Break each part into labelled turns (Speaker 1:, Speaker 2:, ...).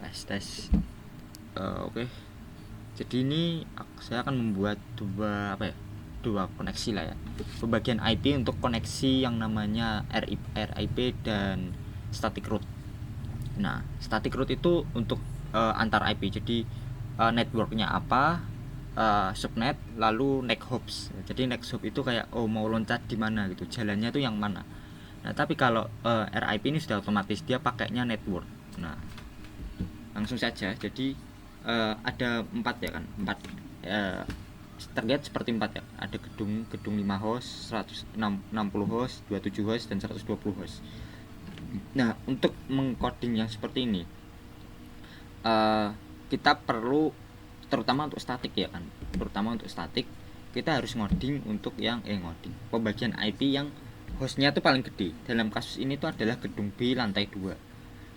Speaker 1: tes tes. Oke. Jadi ini saya akan membuat dua koneksi lah ya, pembagian IP untuk koneksi yang namanya RIP dan static root. Nah, static root itu untuk antar IP. Jadi networknya apa, subnet, lalu next hops. Jadi next hop itu kayak mau loncat di mana gitu, jalannya tuh yang mana. Nah, tapi kalau RIP ini sudah otomatis, dia pakainya network. Nah, langsung saja. Jadi ada 4 ya kan, 4 terlihat seperti 4 ya. Ada gedung 5 host, 160 host, 27 host, dan 120 host. Nah, untuk mengcoding yang seperti ini kita perlu, terutama untuk statik ya kan, terutama untuk statik kita harus ngoding untuk yang pembagian IP yang hostnya tuh paling gede. Dalam kasus ini tuh adalah gedung B lantai 2.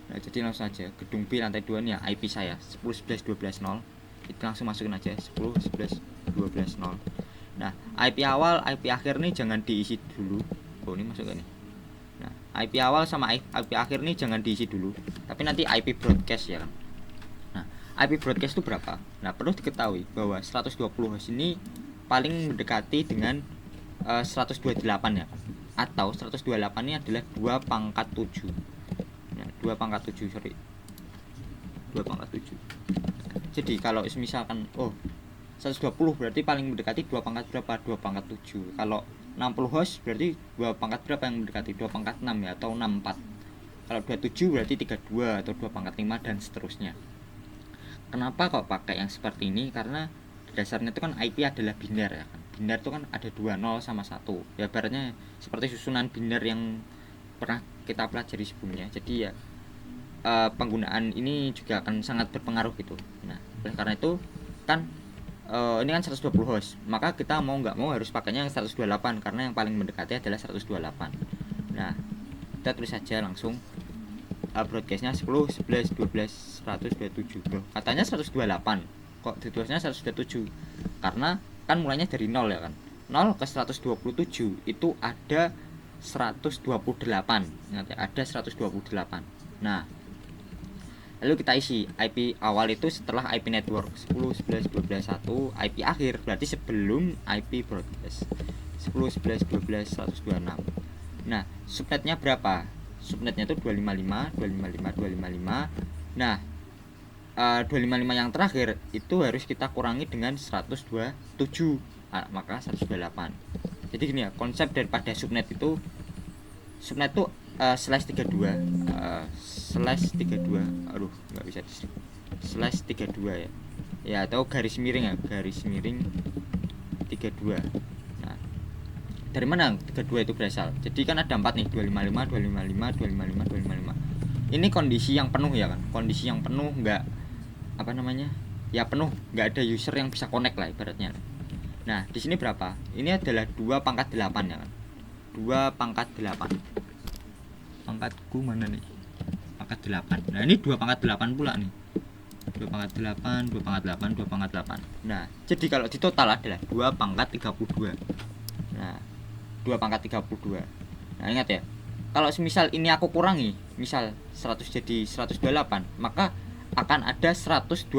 Speaker 1: Nah, jadi langsung aja gedung B lantai 2 nih ya, IP saya 10.11.12.0. Itu langsung masukin aja 10.11.12.0. Nah, IP awal, IP akhir nih jangan diisi dulu. Oh, ini masuk nih. Nah, IP awal sama IP akhir nih jangan diisi dulu, tapi nanti IP broadcast ya kan. Nah, IP broadcast itu berapa? Nah, perlu diketahui bahwa 120 host ini paling mendekati dengan 128 ya. Atau 128 ini adalah 2 pangkat 7. Nah, 2 pangkat 7, sorry. 2 pangkat 7. Jadi kalau misalkan 120 berarti paling mendekati 2 pangkat berapa? 2 pangkat 7. Kalau 60 host berarti 2 pangkat berapa yang mendekati? 2 pangkat 6 ya, atau 64. Kalau 27 berarti 32 atau 2 pangkat 5 dan seterusnya. Kenapa kok pakai yang seperti ini? Karena dasarnya itu kan IP adalah biner ya kan. Biner itu kan ada 2, 0 sama 1. Ya ibaratnya seperti susunan biner yang pernah kita pelajari sebelumnya. Jadi ya penggunaan ini juga akan sangat berpengaruh gitu. Nah, oleh karena itu kan ini kan 120 host, maka kita mau nggak mau harus pakainya yang 128 karena yang paling mendekati adalah 128. Nah, kita tulis saja langsung broadcastnya 10, 11, 12, 127. Loh, katanya 128, kok ditulisnya 127? Karena kan mulainya dari 0 ya kan. 0 ke 127 itu ada 128. Ingat ya, ada 128. Nah, lalu kita isi IP awal itu setelah IP network 10, 11, 12, 1. IP akhir berarti sebelum IP broadcast 10, 11, 12, 126. Nah, subnetnya berapa? Subnetnya itu 255, 255, 255. Nah, 255 yang terakhir itu harus kita kurangi dengan 127. Maka 128. Jadi gini ya, konsep daripada subnet itu, subnet itu slash 32 slash 32, aduh nggak bisa slash 32 ya, ya atau garis miring ya, garis miring 32. Nah, dari mana 32 itu berasal? Jadi kan ada 4 nih, 255, 255, 255, 255. Ini kondisi yang penuh ya kan, kondisi yang penuh, nggak apa namanya ya, penuh, nggak ada user yang bisa connect lah ibaratnya. Nah, di sini berapa? Ini adalah 2 pangkat 8 ya kan, 2 pangkat 8. Pangkatku mana nih? Pangkat 8. Nah, ini 2 pangkat 8 pula nih. 2 pangkat 8, 2 pangkat 8, 2 pangkat 8. Nah, jadi kalau di total adalah 2 pangkat 32. Nah, 2 pangkat 32. Nah, ingat ya. Kalau semisal ini aku kurangi, misal 100 jadi 128, maka akan ada 128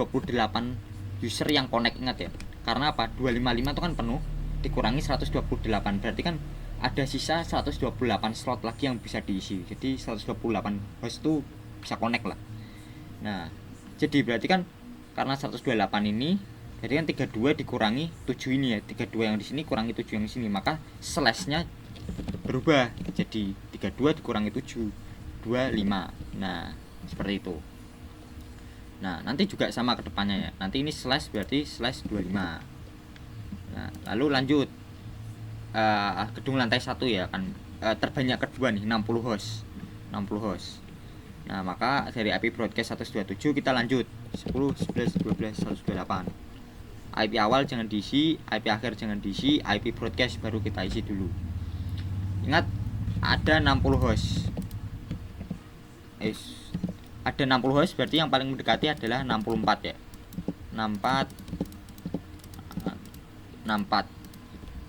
Speaker 1: user yang connect, ingat ya. Karena apa? 255 itu kan penuh, dikurangi 128, berarti kan ada sisa 128 slot lagi yang bisa diisi. Jadi 128 host itu bisa connect lah. Nah, jadi berarti kan karena 128 ini, jadi kan 32 dikurangi 7 ini ya, 32 yang di sini kurangi 7 yang di sini, maka slashnya berubah jadi 32 dikurangi 7, 25. Nah, seperti itu. Nah, nanti juga sama ke depannya ya. Nanti ini slash berarti slash 25. Nah, lalu lanjut gedung lantai 1 ya kan, terbanyak kedua nih, 60 host. 60 host. Nah, maka dari IP broadcast 127 kita lanjut 10, 11, 12, 128. IP awal jangan diisi, IP akhir jangan diisi, IP broadcast baru kita isi dulu. Ingat, ada 60 host. Ada 60 host berarti yang paling mendekati adalah 64 ya. 64.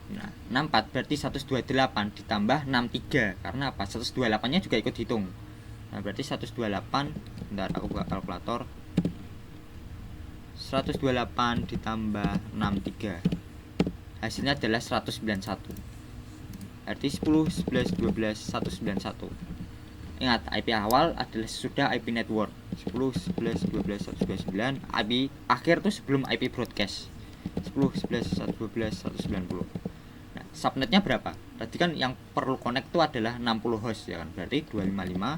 Speaker 1: Nah, 64 berarti 128 ditambah 63. Karena apa? 128 nya juga ikut hitung. Nah, berarti 128, bentar aku buka kalkulator. 128 ditambah 63 hasilnya adalah 191. Berarti 10, 11, 12, 191. Ingat, IP awal adalah sesudah IP network. 10, 11, 12, 129. IP akhir itu sebelum IP broadcast. 10, 11, 112, 190. Nah, subnetnya berapa? Tadi kan yang perlu connect itu adalah 60 host ya kan. Berarti 255,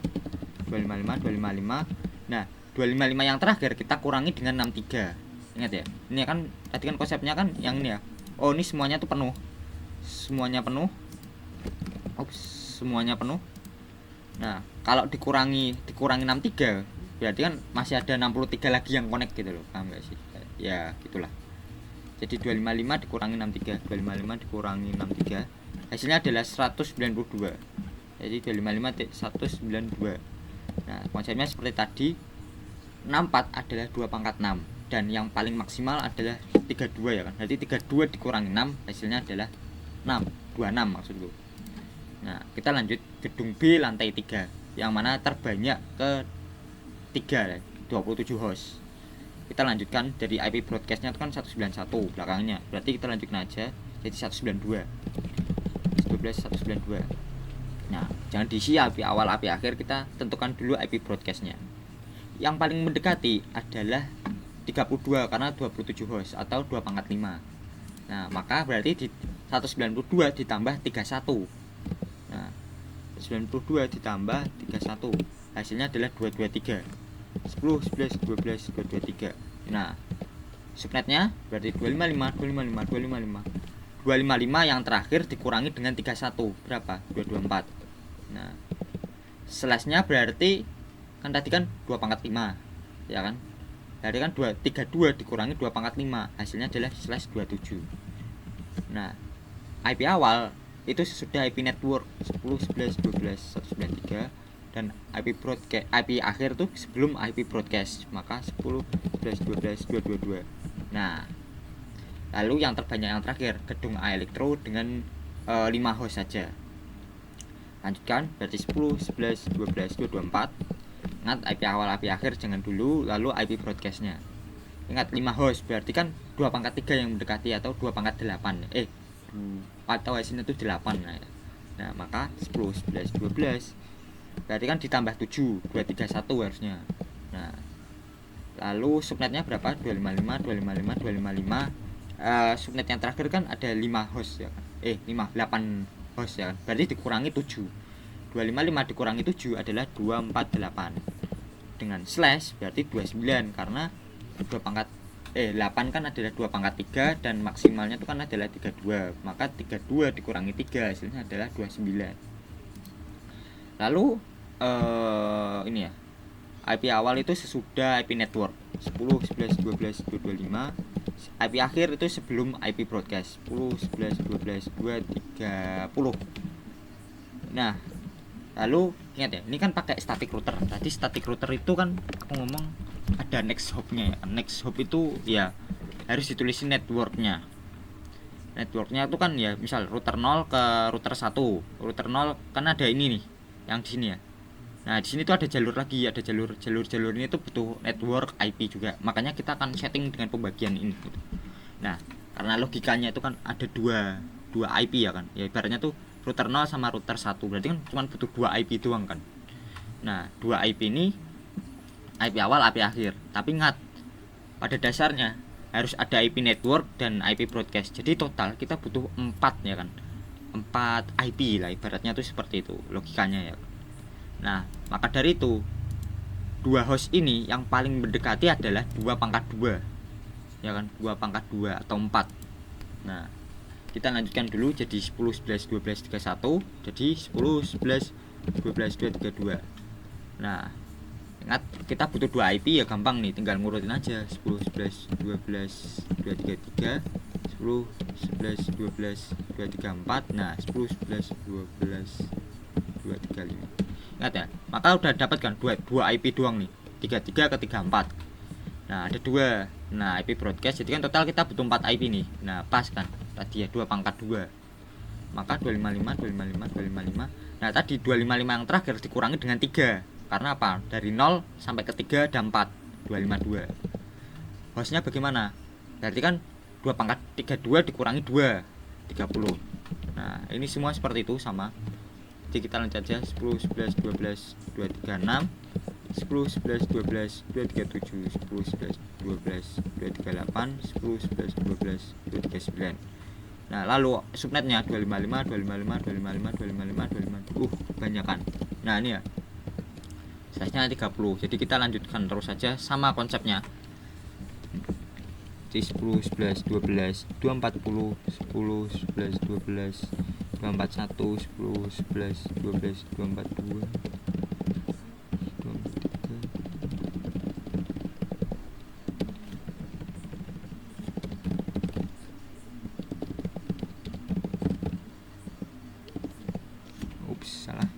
Speaker 1: 255, 255. Nah, 255 yang terakhir kita kurangi dengan 63. Ingat ya. Ini kan tadi kan konsepnya kan yang ini ya. Oh, ini semuanya tuh penuh. Semuanya penuh. Semuanya penuh. Nah, kalau dikurangi 63 berarti kan masih ada 63 lagi yang connect gitu loh. Paham gak sih? Ya, gitulah. Jadi 255 dikurangi 63, 255 dikurangi 63 hasilnya adalah 192. Jadi 255 192. Nah, konsepnya seperti tadi. 64 adalah 2 pangkat 6 dan yang paling maksimal adalah 32 ya kan. Berarti 32 dikurangi 6 hasilnya adalah 6, 26 maksudku. Nah, kita lanjut gedung B lantai 3 yang mana terbanyak ke 3 27 host. Kita lanjutkan dari IP broadcastnya itu kan 191 belakangnya. Berarti kita lanjutkan aja jadi 192. 112 192. Nah, jangan diisi IP awal IP akhir, kita tentukan dulu IP broadcastnya. Yang paling mendekati adalah 32 karena 27 host atau 2 pangkat 5. Nah, maka berarti di 192 ditambah 31. Nah, 92 ditambah 31 hasilnya adalah 223. 10, 11, 12, 223. Nah, subnetnya berarti 255, 255, 255. 255 yang terakhir dikurangi dengan 31 berapa? 224. Nah, slashnya berarti kan tadi kan 2 pangkat 5 ya kan. Jadi kan 32 dikurangi 2 pangkat 5 hasilnya adalah slash 27. Nah, IP awal itu sesudah IP network 10, 11, 12, 193 dan IP broadcast IP akhir tuh sebelum IP broadcast, maka 10, 11, 12, 222. Nah, lalu yang terbanyak yang terakhir gedung A Elektro dengan 5 host saja. Lanjutkan berarti 10, 11, 12, 224. Ingat IP awal IP akhir jangan dulu, lalu IP broadcastnya. Ingat 5 host berarti kan 2 pangkat 3 yang mendekati atau 2 pangkat 8 atau hasilnya itu 8. Nah, maka 10, 11, 12 berarti kan ditambah 7, 231 harusnya. Nah, lalu subnetnya berapa? 255, 255, 255. Subnet yang terakhir kan ada 5 host ya kan. 8 host ya kan. Berarti dikurangi 7. 255 dikurangi 7 adalah 248. Dengan slash berarti 29 karena 2 pangkat 8 kan adalah 2 pangkat 3 dan maksimalnya itu kan adalah 32. Maka 32 dikurangi 3 hasilnya adalah 29. Lalu ini ya. IP awal itu sesudah IP network 10, 11, 12, 225. IP akhir itu sebelum IP broadcast 10, 11, 12, 230. Nah, lalu ingat ya, ini kan pakai static router. Tadi static router itu kan aku ngomong ada next hop-nya ya. Next hop itu ya harus ditulisin networknya. Networknya itu kan ya misal router 0 ke router 1. Router 0 kan ada ini nih yang di sini ya. Nah, di sini tuh ada jalur lagi, ada jalur ini tuh butuh network IP juga. Makanya kita akan setting dengan pembagian ini gitu. Nah, karena logikanya itu kan ada dua IP ya kan. Ya ibaratnya tuh router 0 sama router 1. Berarti kan cuma butuh 2 IP doang kan. Nah, 2 IP ini IP awal, IP akhir. Tapi ingat, pada dasarnya harus ada IP network dan IP broadcast. Jadi total kita butuh 4 ya kan. 4 IP lah ibaratnya tuh seperti itu logikanya ya. Nah, maka dari itu 2 host ini yang paling mendekati adalah 2 pangkat 2. Ya kan, 2 pangkat 2 atau 4. Nah, kita lanjutkan dulu jadi 10, 11, 12, 31. Jadi 10, 11, 12, 232. Nah, ingat kita butuh 2 IP ya gampang nih, tinggal ngurutin aja 10, 11, 12, 233, 10, 11, 12, 234. Nah, 10, 11, 12, 235. Ingat ya, maka udah dapat kan 2 IP doang nih, 33 ke 34. Nah, ada 2. Nah, IP broadcast, jadi kan total kita butuh 4 IP nih. Nah, pas kan tadi ya 2 pangkat 2. Maka 255, 255, 255. Nah, tadi 255 yang terakhir dikurangi dengan 3. Karena apa? Dari 0 sampai ke 3 ada 4. 252. hostnya bagaimana? Berarti kan 2 pangkat 32 dikurangi 2, 30. Nah ini semua seperti itu sama. Jadi kita lanjut aja 10, 11, 12, 236, 10, 11, 12, 237, 10, 11, 12, 238, 10, 11, 12, 239. Nah lalu subnetnya 255, 255, 255, 255, 255. Banyak kan. Nah ini ya size-nya 30. Jadi kita lanjutkan terus saja sama konsepnya. Jadi 10, 11, 12, 240, 10, 11, 12, 241, 10, 11, 12, 242, 243. Ups, salah.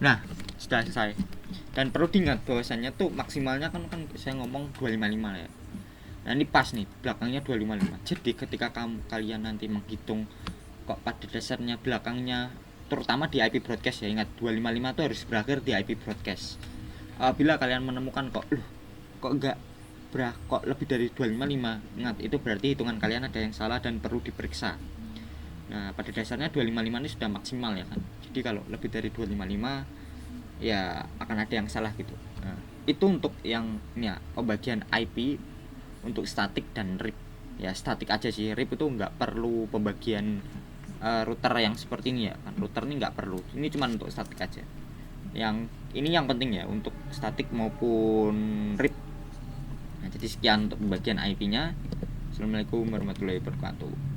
Speaker 1: Nah, sudah selesai. Dan perlu diingat bahwasannya tuh maksimalnya kan saya ngomong 255 ya. Nah, ini pas nih, belakangnya 255. Jadi ketika kalian nanti menghitung kok pada dasarnya belakangnya terutama di IP broadcast ya, ingat 255 itu harus berakhir di IP broadcast. Bila kalian menemukan kok enggak kok lebih dari 255, ingat itu berarti hitungan kalian ada yang salah dan perlu diperiksa. Nah, pada dasarnya 255 ini sudah maksimal ya kan. Jadi kalau lebih dari 255 ya akan ada yang salah gitu. Nah, itu untuk yang ini ya, pembagian IP untuk statik dan RIP. Ya statik aja sih, RIP itu nggak perlu pembagian router yang seperti ini ya kan. Router ini nggak perlu. Ini cuma untuk statik aja. Yang ini yang penting ya untuk statik maupun RIP. Nah, jadi sekian untuk pembagian IP-nya. Assalamualaikum warahmatullahi wabarakatuh.